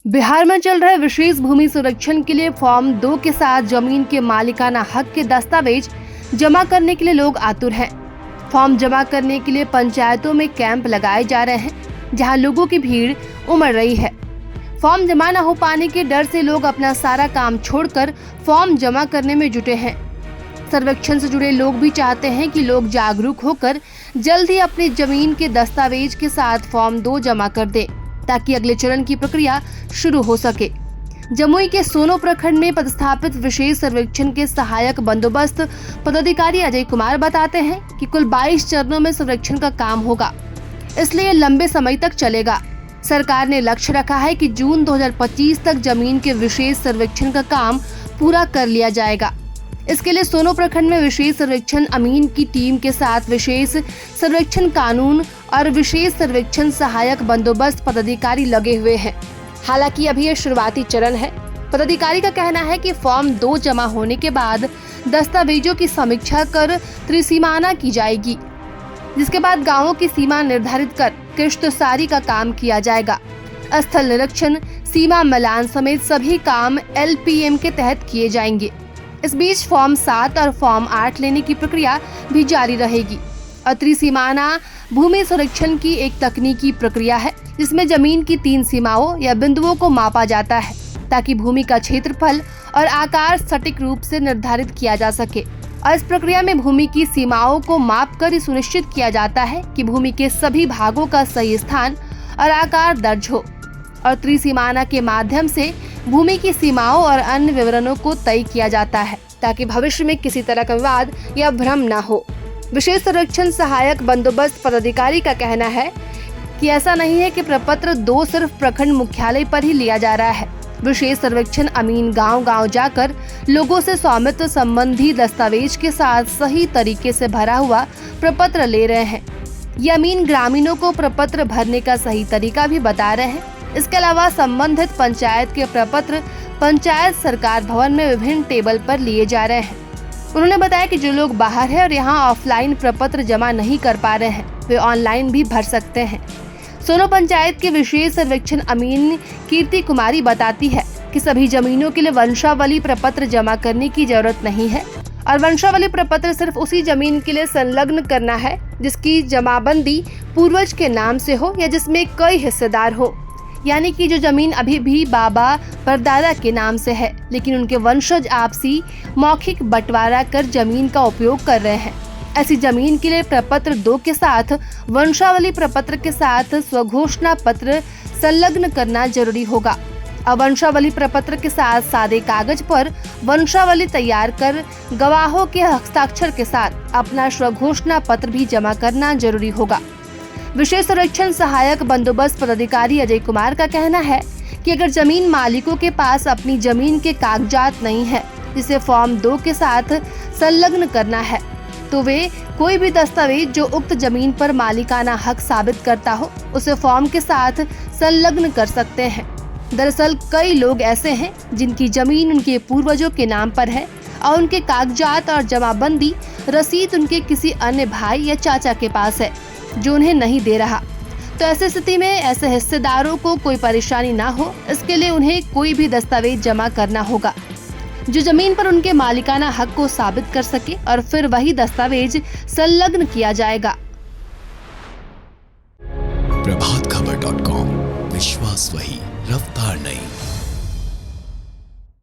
बिहार में चल रहे विशेष भूमि संरक्षण के लिए फॉर्म 2 के साथ जमीन के मालिकाना हक के दस्तावेज जमा करने के लिए लोग आतुर हैं। फॉर्म जमा करने के लिए पंचायतों में कैंप लगाए जा रहे हैं, जहां लोगों की भीड़ उमड़ रही है। फॉर्म जमा न हो पाने के डर से लोग अपना सारा काम छोड़कर फॉर्म जमा करने में जुटे हैं। सर्वेक्षण से जुड़े लोग भी चाहते हैं कि लोग जागरूक होकर जल्द ही अपनी जमीन के दस्तावेज के साथ फॉर्म 2 जमा कर दें, ताकि अगले चरण की प्रक्रिया शुरू हो सके। जमुई के सोनो प्रखंड में पदस्थापित विशेष सर्वेक्षण के सहायक बंदोबस्त पदाधिकारी अजय कुमार बताते हैं कि कुल 22 चरणों में सर्वेक्षण का काम होगा, इसलिए लंबे समय तक चलेगा। सरकार ने लक्ष्य रखा है कि जून 2025 तक जमीन के विशेष सर्वेक्षण का काम पूरा कर लिया जाएगा। इसके लिए सोनो प्रखंड में विशेष सर्वेक्षण अमीन की टीम के साथ विशेष सर्वेक्षण कानून और विशेष सर्वेक्षण सहायक बंदोबस्त पदाधिकारी लगे हुए हैं। हालांकि अभी ये शुरुआती चरण है। पदाधिकारी का कहना है कि फॉर्म 2 जमा होने के बाद दस्तावेजों की समीक्षा कर त्रिसीमाना की जाएगी, जिसके बाद गांवों की सीमा निर्धारित कर किश्तसारी का काम किया जाएगा। स्थल निरीक्षण, सीमा मिलान समेत सभी काम LPM के तहत किए जाएंगे। इस बीच फॉर्म 7 और फॉर्म 8 लेने की प्रक्रिया भी जारी रहेगी। और त्रिसीमाना भूमि संरक्षण की एक तकनीकी प्रक्रिया है, जिसमें जमीन की 3 सीमाओं या बिंदुओं को मापा जाता है, ताकि भूमि का क्षेत्रफल और आकार सटीक रूप से निर्धारित किया जा सके। और इस प्रक्रिया में भूमि की सीमाओं को मापकर सुनिश्चित किया जाता है कि भूमि के सभी भागों का सही स्थान और आकार दर्ज हो। और त्रिसीमाना के माध्यम से भूमि की सीमाओं और अन्य विवरणों को तय किया जाता है, ताकि भविष्य में किसी तरह का विवाद या भ्रम न हो। विशेष सर्वेक्षण सहायक बंदोबस्त पदाधिकारी का कहना है कि ऐसा नहीं है कि प्रपत्र 2 सिर्फ प्रखंड मुख्यालय पर ही लिया जा रहा है। विशेष सर्वेक्षण अमीन गांव-गांव जाकर लोगों से स्वामित्व संबंधी दस्तावेज के साथ सही तरीके से भरा हुआ प्रपत्र ले रहे हैं। ये अमीन ग्रामीणों को प्रपत्र भरने का सही तरीका भी बता रहे हैं। इसके अलावा संबंधित पंचायत के प्रपत्र पंचायत सरकार भवन में विभिन्न टेबल पर लिए जा रहे हैं। उन्होंने बताया कि जो लोग बाहर हैं और यहाँ ऑफलाइन प्रपत्र जमा नहीं कर पा रहे हैं, वे ऑनलाइन भी भर सकते हैं। सोनो पंचायत के विशेष सर्वेक्षण अमीन कीर्ति कुमारी बताती है कि सभी जमीनों के लिए वंशावली प्रपत्र जमा करने की जरूरत नहीं है, और वंशावली प्रपत्र सिर्फ उसी जमीन के लिए संलग्न करना है जिसकी जमाबंदी पूर्वज के नाम से हो या जिसमें कई हिस्सेदार हो। यानी कि जो जमीन अभी भी बाबा परदादा के नाम से है, लेकिन उनके वंशज आपसी मौखिक बंटवारा कर जमीन का उपयोग कर रहे हैं। ऐसी जमीन के लिए प्रपत्र 2 के साथ वंशावली प्रपत्र के साथ स्वघोषणा पत्र संलग्न करना जरूरी होगा। अब वंशावली प्रपत्र के साथ सादे कागज पर वंशावली तैयार कर गवाहों के हस्ताक्षर के साथ अपना स्वघोषणा पत्र भी जमा करना जरूरी होगा। विशेष सर्वेक्षण सहायक बंदोबस्त पदाधिकारी अजय कुमार का कहना है कि अगर जमीन मालिकों के पास अपनी जमीन के कागजात नहीं है, जिसे फॉर्म 2 के साथ संलग्न करना है, तो वे कोई भी दस्तावेज जो उक्त जमीन पर मालिकाना हक साबित करता हो, उसे फॉर्म के साथ संलग्न कर सकते हैं। दरअसल कई लोग ऐसे हैं जिनकी जमीन उनके पूर्वजों के नाम पर है और उनके कागजात और जमाबंदी रसीद उनके किसी अन्य भाई या चाचा के पास है, जो उन्हें नहीं दे रहा। तो ऐसी स्थिति में ऐसे हिस्सेदारों को कोई परेशानी ना हो, इसके लिए उन्हें कोई भी दस्तावेज जमा करना होगा जो जमीन पर उनके मालिकाना हक को साबित कर सके, और फिर वही दस्तावेज संलग्न किया जाएगा। प्रभातखबर.com, विश्वास वही, रफ्तार नहीं।